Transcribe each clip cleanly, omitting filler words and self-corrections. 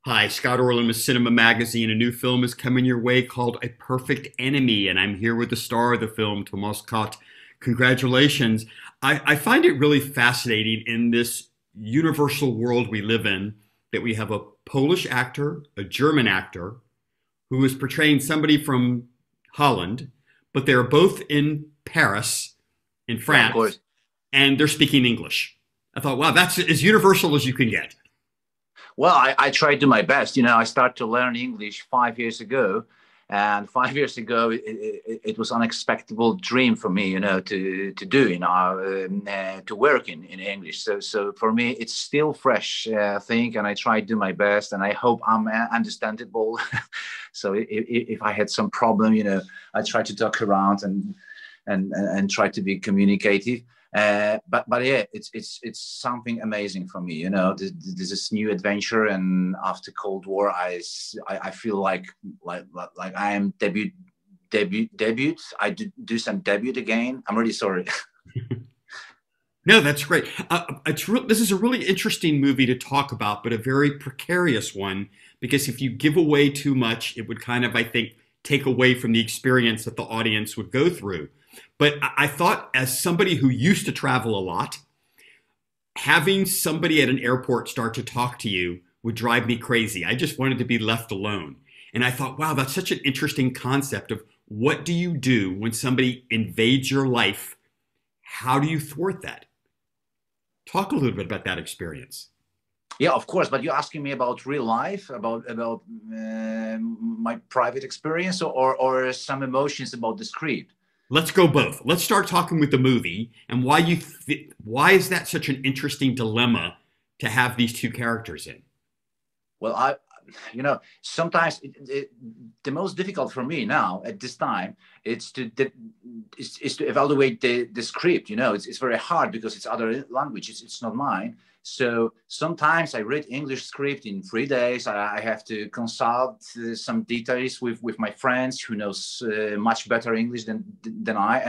Hi, Scott Orlin with CINEMA-Magazine. A new film is coming your way called A Perfect Enemy, and I'm here with the star of the film, Tomasz Kot. Congratulations. I find it really fascinating in this universal world we live in that we have a Polish actor, a German actor, who is portraying somebody from Holland, but they're both in Paris, in Yeah, of France, course. and they're speaking English. I thought, wow, that's as universal as you can get. Well, I try to do my best. I started to learn English 5 years ago. And 5 years ago, it was unexpected dream for me, to do, to work in English. So for me, it's still fresh thing, and I try to do my best, and I hope I'm understandable. So if I had some problem, I try to talk around and try to be communicative. But yeah, it's something amazing for me. This is new adventure, and after Cold War, I feel like I am debut. I do some debut again. I'm really sorry. No, that's great. This is a really interesting movie to talk about, but a very precarious one because if you give away too much, it would kind of, I think, take away from the experience that the audience would go through. But I thought, as somebody who used to travel a lot, having somebody at an airport start to talk to you would drive me crazy. I just wanted to be left alone. And I thought, wow, that's such an interesting concept of what do you do when somebody invades your life? How do you thwart that? Talk a little bit about that experience. Yeah, of course. But you're asking me about real life, about my private experience, or some emotions about the script. Let's go both. Let's start talking with the movie and why is that such an interesting dilemma to have these two characters in? Well, sometimes the most difficult for me now at this time is to evaluate the script. It's very hard because it's other languages. It's not mine. So sometimes I read English script in 3 days. I have to consult some details with my friends who knows much better English than I.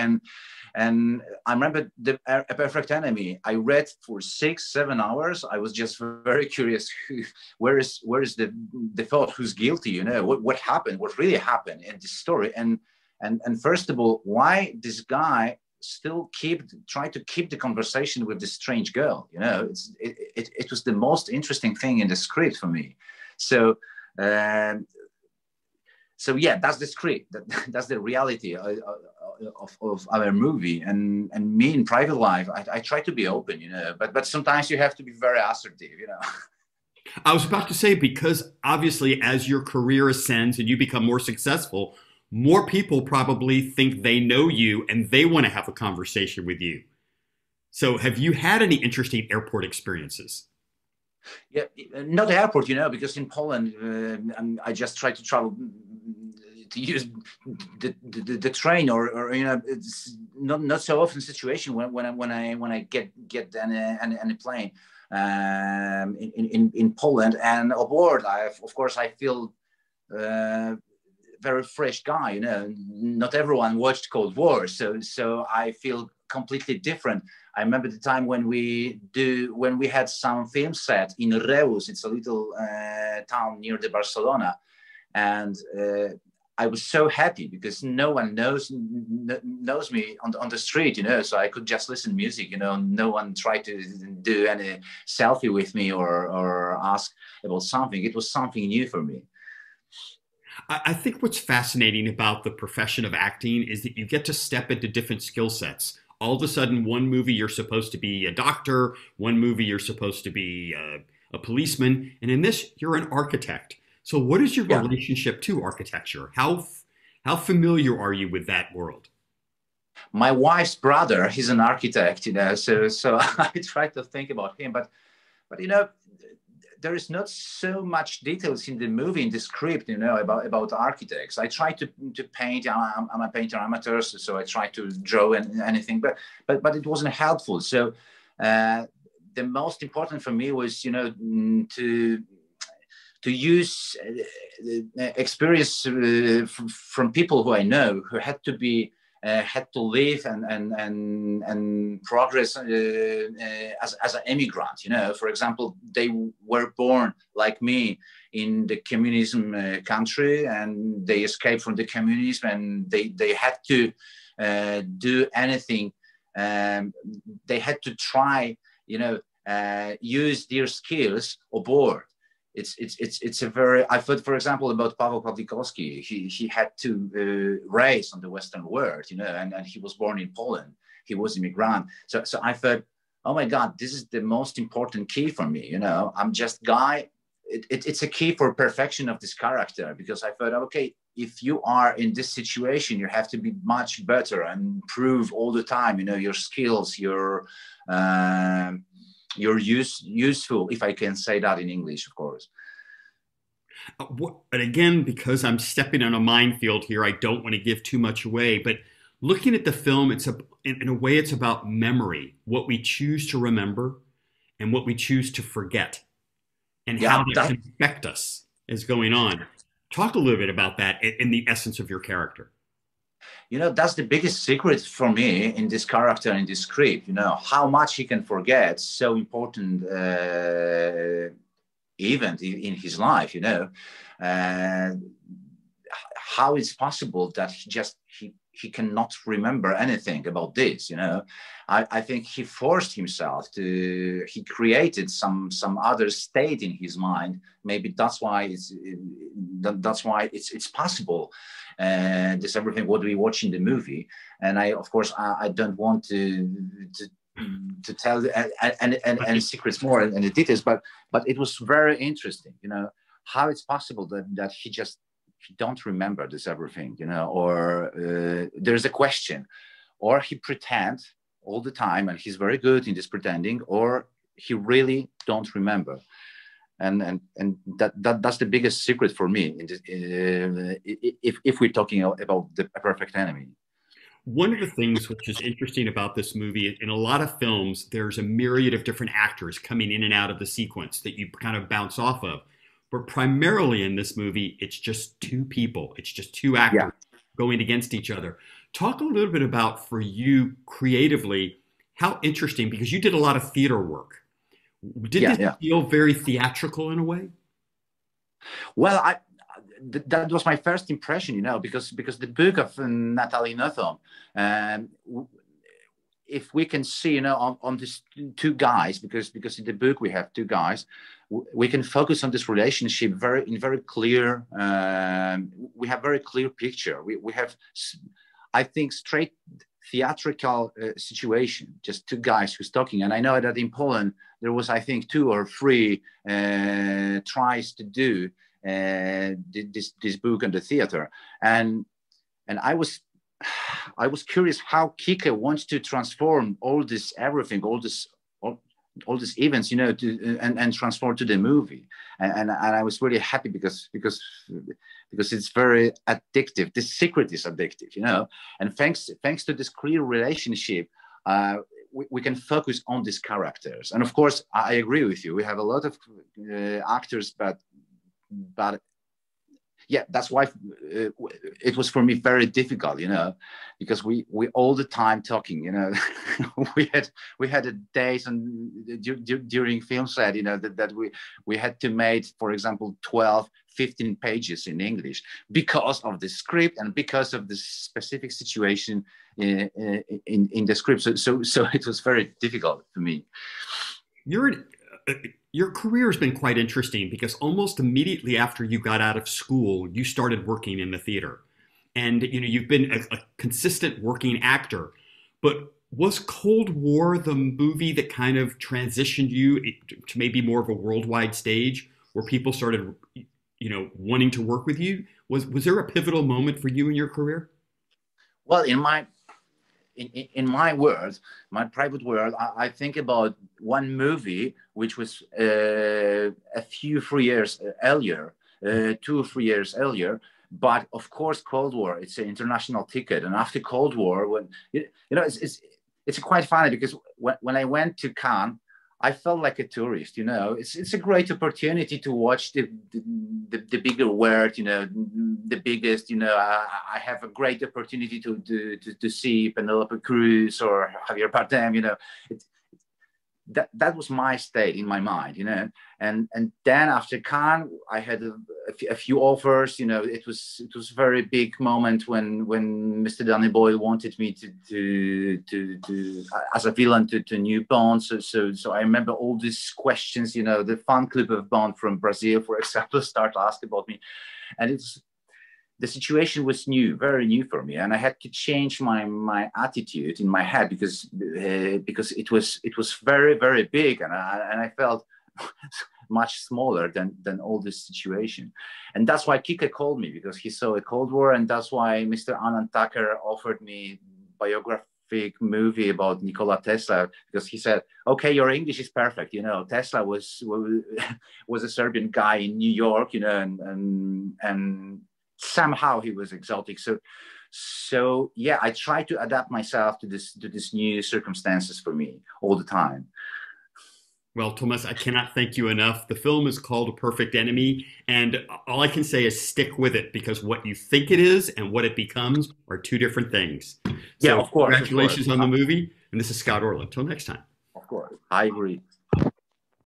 And I remember A Perfect Enemy. I read for 6, 7 hours. I was just very curious. Where is the thought? Who's guilty? What happened? What really happened in this story? And first of all, why this guy still try to keep the conversation with this strange girl? It was the most interesting thing in the script for me. So. Um, so yeah, that's the script. That's the reality of our movie. And me in private life, I try to be open, but sometimes you have to be very assertive. I was about to say, because obviously, as your career ascends and you become more successful, more people probably think they know you and they want to have a conversation with you. So, have you had any interesting airport experiences? Yeah, not the airport, because in Poland, I just try to travel to use the train, or it's not so often situation when I get on a plane in Poland and aboard. Of course I feel uh, very fresh guy. Not everyone watched Cold War, so I feel completely different. I remember the time when we had some film set in Reus. It's a little town near the Barcelona, and I was so happy because no one knows me on the street. So I could just listen to music. No one tried to do any selfie with me or ask about something. It was something new for me. I think what's fascinating about the profession of acting is that you get to step into different skill sets. All of a sudden, one movie you're supposed to be a doctor, one movie you're supposed to be a policeman, and in this, you're an architect. So, what is your Yeah. relationship to architecture? How familiar are you with that world? My wife's brother, he's an architect, so I try to think about him, but there is not so much details in the movie, in the script, about architects. I try to paint. I'm a painter amateur, so I try to draw anything, but it wasn't helpful. So the most important for me was, to use experience from people who I know, who had to be had to live and progress as an immigrant. You know, for example, they were born like me in the communism country, and they escaped from the communism, and they had to do anything. They had to try, you know, use their skills abroad. It's a very, I thought, for example, about Paweł Pawlikowski. He had to raise on the Western world, you know, and he was born in Poland. He was immigrant. So I thought, oh my God, this is the most important key for me. You know, I'm just guy. It's a key for perfection of this character, because I thought, okay, if you are in this situation, you have to be much better and prove all the time, you know, your skills, your useful, if I can say that in English, of course. And again, because I'm stepping on a minefield here, I don't want to give too much away. But looking at the film, in a way, it's about memory, what we choose to remember and what we choose to forget, and how that can affect us as going on. Talk a little bit about that in the essence of your character. You know, that's the biggest secret for me in this character, in this script, you know, how much he can forget so important event in his life, you know, how it's possible that he cannot remember anything about this, you know. I think he forced himself to, he created some other state in his mind. Maybe that's why it's possible. This everything what we watch in the movie. And of course, I don't want to tell any secrets more and the details, but it was very interesting, you know, how it's possible that he don't remember this everything, you know, or there's a question, or he pretends all the time, and he's very good in this pretending, or he really don't remember. And that's the biggest secret for me in this, if we're talking about the perfect enemy. One of the things which is interesting about this movie, in a lot of films, there's a myriad of different actors coming in and out of the sequence that you kind of bounce off of. But primarily in this movie, it's just two people. It's just two actors going against each other. Talk a little bit about, for you creatively, how interesting, because you did a lot of theater work. Did this feel very theatrical in a way? Well, that was my first impression, you know, because the book of Natalie Nothomb, if we can see, you know, on these two guys, because in the book we have two guys, we can focus on this relationship in very clear. We have very clear picture. We have, I think, straight theatrical situation, just two guys who's talking. And I know that in Poland there was, I think, 2 or 3 tries to do this book in the theater, and I was curious how Kike wants to transform all this everything, all these events, you know, and transform to the movie, and I was really happy because it's very addictive. The secret is addictive, you know, and thanks to this clear relationship, we can focus on these characters. And of course, I agree with you. We have a lot of actors, but yeah, that's why it was for me very difficult, you know, because we all the time talking, you know. we had a days and during film set, you know, that we had to make, for example, 12-15 pages in English because of the script and because of the specific situation in the script. So it was very difficult for me. Your career has been quite interesting, because almost immediately after you got out of school, you started working in the theater. And, you know, you've been a consistent working actor. But was Cold War the movie that kind of transitioned you to maybe more of a worldwide stage where people started, you know, wanting to work with you? Was there a pivotal moment for you in your career? Well, in my world, my private world, I think about one movie which was a few 3 years earlier, 2 or 3 years earlier. But of course, Cold War, it's an international ticket. And after Cold War, when you know, it's quite funny, because when I went to Cannes, I felt like a tourist, you know. It's a great opportunity to watch the bigger world, you know, the biggest, you know. I have a great opportunity to see Penelope Cruz or Javier Bardem, you know. That was my state in my mind, you know. And then after Cannes, I had a few offers. You know, it was a very big moment when Mr. Danny Boyle wanted me to as a villain to new Bond. So I remember all these questions. You know, the fan club of Bond from Brazil, for example, start to ask about me, and the situation was new, very new for me, and I had to change my attitude in my head because it was very, very big, and I felt much smaller than all this situation. And that's why Kike called me, because he saw a Cold War, and that's why Mr. Anand Tucker offered me biographic movie about Nikola Tesla, because he said, okay, your English is perfect, you know. Tesla was a Serbian guy in New York, you know, and somehow he was exotic. So yeah, I try to adapt myself to this new circumstances for me all the time. Well, Tomasz, I cannot thank you enough. The film is called A Perfect Enemy, and all I can say is stick with it, because what you think it is and what it becomes are two different things. Yeah, So of course. congratulations on the movie, and this is Scott Orlin. Until next time. Of course, I agree.